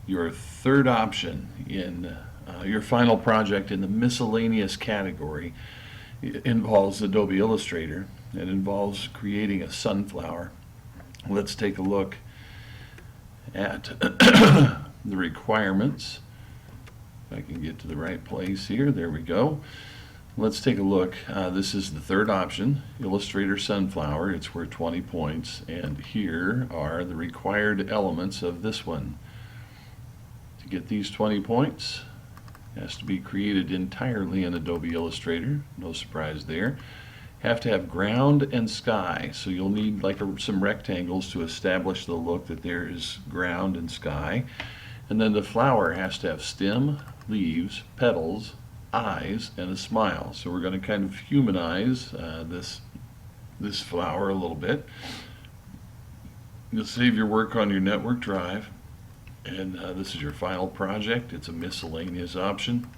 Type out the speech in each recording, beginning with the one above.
Your third option in your final project in the miscellaneous category involves Adobe Illustrator. It involves creating a sunflower. Let's take a look at the requirements. If I can get to the right place here, there we go. Let's take a look. This is the third option, Illustrator Sunflower. It's worth 20 points, and here are the required elements of this one. To get these 20 points, it has to be created entirely in Adobe Illustrator. No surprise there. Have to have ground and sky, so you'll need like some rectangles to establish the look that there is ground and sky. And then the flower has to have stem, leaves, petals, eyes, and a smile. So we're going to kind of humanize this flower a little bit. You'll save your work on your network drive, and this is your final project. It's a miscellaneous option,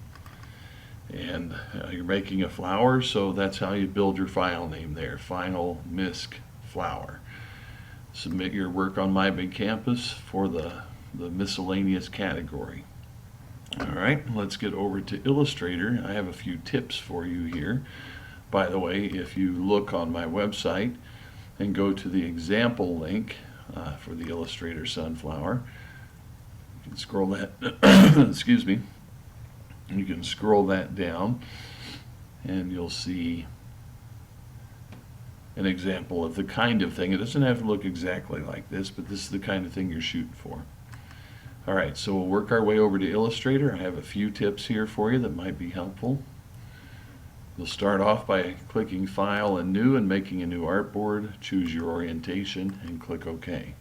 and you're making a flower, so that's how you build your file name there, Final-Misc-Flower. Submit your work on My Big Campus for the miscellaneous category. Alright, let's get over to Illustrator. I have a few tips for you here. By the way, if you look on my website and go to the example link for the Illustrator Sunflower, you can scroll that, excuse me, you can scroll that down and you'll see an example of the kind of thing. It doesn't have to look exactly like this, but this is the kind of thing you're shooting for. Alright, so we'll work our way over to Illustrator. I have a few tips here for you that might be helpful. You'll start off by clicking File and New and making a new artboard. Choose your orientation and click OK.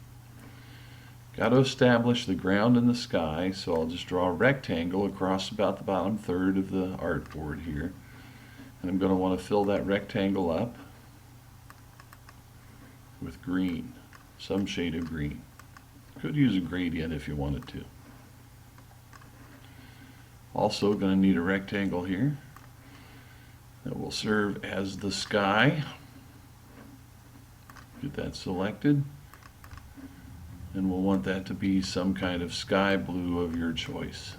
Got to establish the ground and the sky, so I'll just draw a rectangle across about the bottom third of the artboard here. And I'm going to want to fill that rectangle up with green, some shade of green. Could use a gradient if you wanted to. Also going to need a rectangle here that will serve as the sky. Get that selected. And we'll want that to be some kind of sky blue of your choice.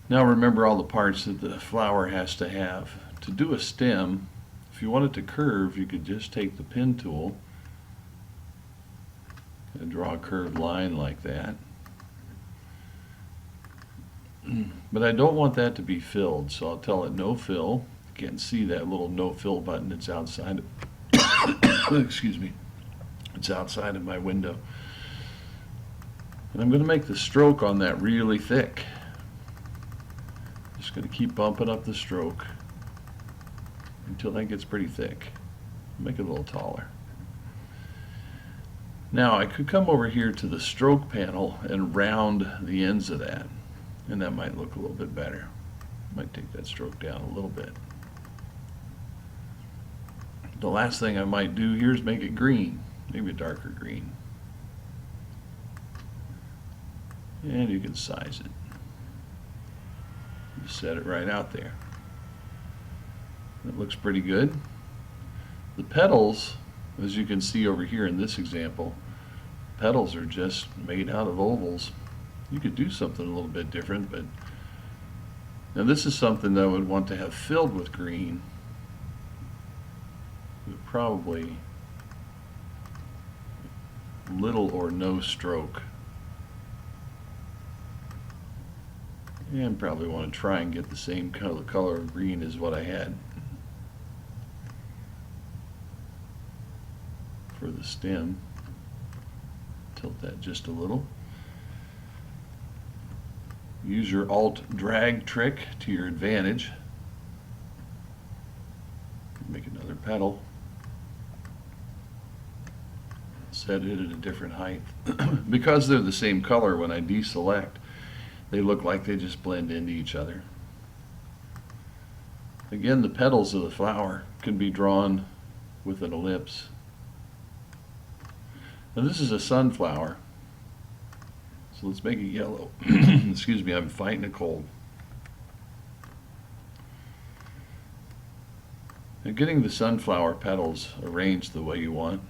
Now remember all the parts that the flower has to have. To do a stem, if you want it to curve, you could just take the pen tool and draw a curved line like that. But I don't want that to be filled, so I'll tell it no fill. You can't see that little no fill button. It's outside of excuse me. It's outside of my window. And I'm going to make the stroke on that really thick. Just going to keep bumping up the stroke until that gets pretty thick. Make it a little taller. Now I could come over here to the stroke panel and round the ends of that, and that might look a little bit better. Might take that stroke down a little bit. The last thing I might do here is make it green, maybe a darker green. And you can size it. Just set it right out there. That looks pretty good. The petals, as you can see over here in this example, petals are just made out of ovals. You could do something a little bit different, but now this is something that I would want to have filled with green. With probably little or no stroke. And probably want to try and get the same color of green as what I had for the stem. Tilt that just a little. Use your Alt drag trick to your advantage. Make another petal. Set it at a different height. Because they're the same color, when I deselect, they look like they just blend into each other. Again, the petals of the flower can be drawn with an ellipse. Now this is a sunflower, so let's make it yellow. Excuse me, I'm fighting a cold. Now getting the sunflower petals arranged the way you want,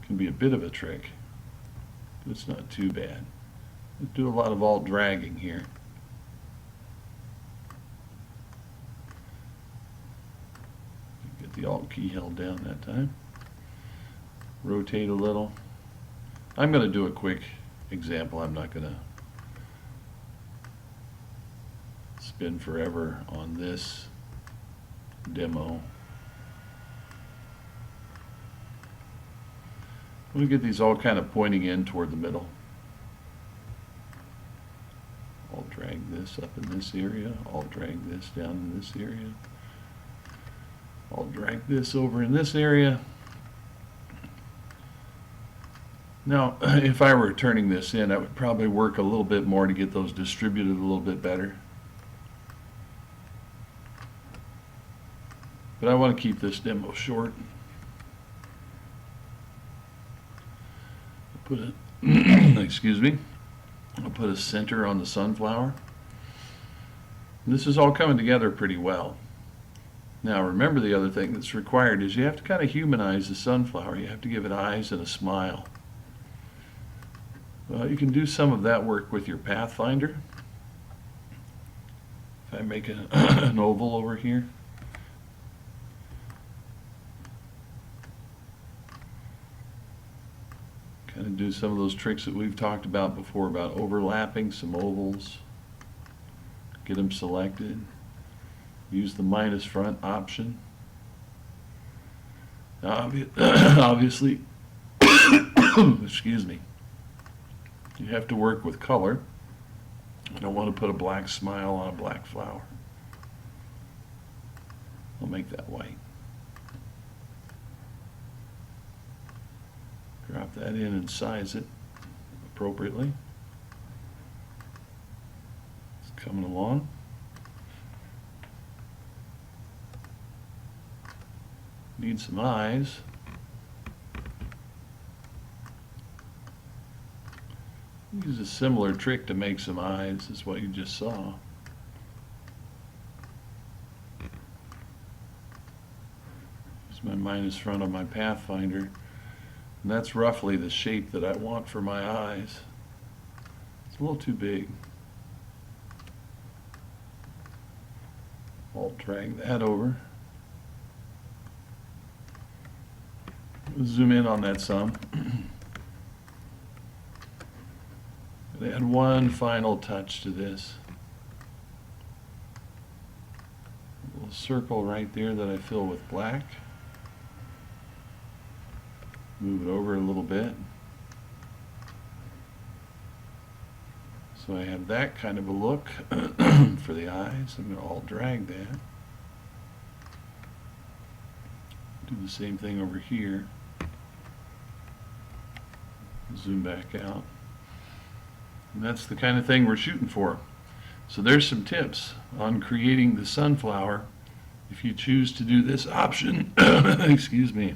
Can be a bit of a trick, but it's not too bad. Let's do a lot of alt dragging here. Get the alt key held down that time. Rotate a little. I'm going to do a quick example. I'm not going to spin forever on this demo. We get these all kind of pointing in toward the middle. I'll drag this up in this area. I'll drag this down in this area. I'll drag this over in this area. Now, if I were turning this in, I would probably work a little bit more to get those distributed a little bit better. But I want to keep this demo short. Put a, excuse me, I'll put a center on the sunflower. This is all coming together pretty well. Now remember, the other thing that's required is you have to kind of humanize the sunflower. You have to give it eyes and a smile. Well, you can do some of that work with your Pathfinder. If I make an oval over here, kind of do some of those tricks that we've talked about before about overlapping some ovals. Get them selected. Use the minus front option. Now, obviously, excuse me, you have to work with color. You don't want to put a black smile on a black flower. I'll make that white. Drop that in and size it appropriately. It's coming along. Need some eyes. Use a similar trick to make some eyes as what you just saw. Use my minus front on my Pathfinder. And that's roughly the shape that I want for my eyes. It's a little too big. I'll drag that over. Zoom in on that some. Add one final touch to this. A little circle right there that I fill with black. Move it over a little bit. So I have that kind of a look for the eyes. I'm going to alt drag that. Do the same thing over here. Zoom back out. And that's the kind of thing we're shooting for. So there's some tips on creating the sunflower. If you choose to do this option, excuse me,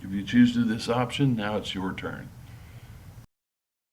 if you choose to do this option, now it's your turn.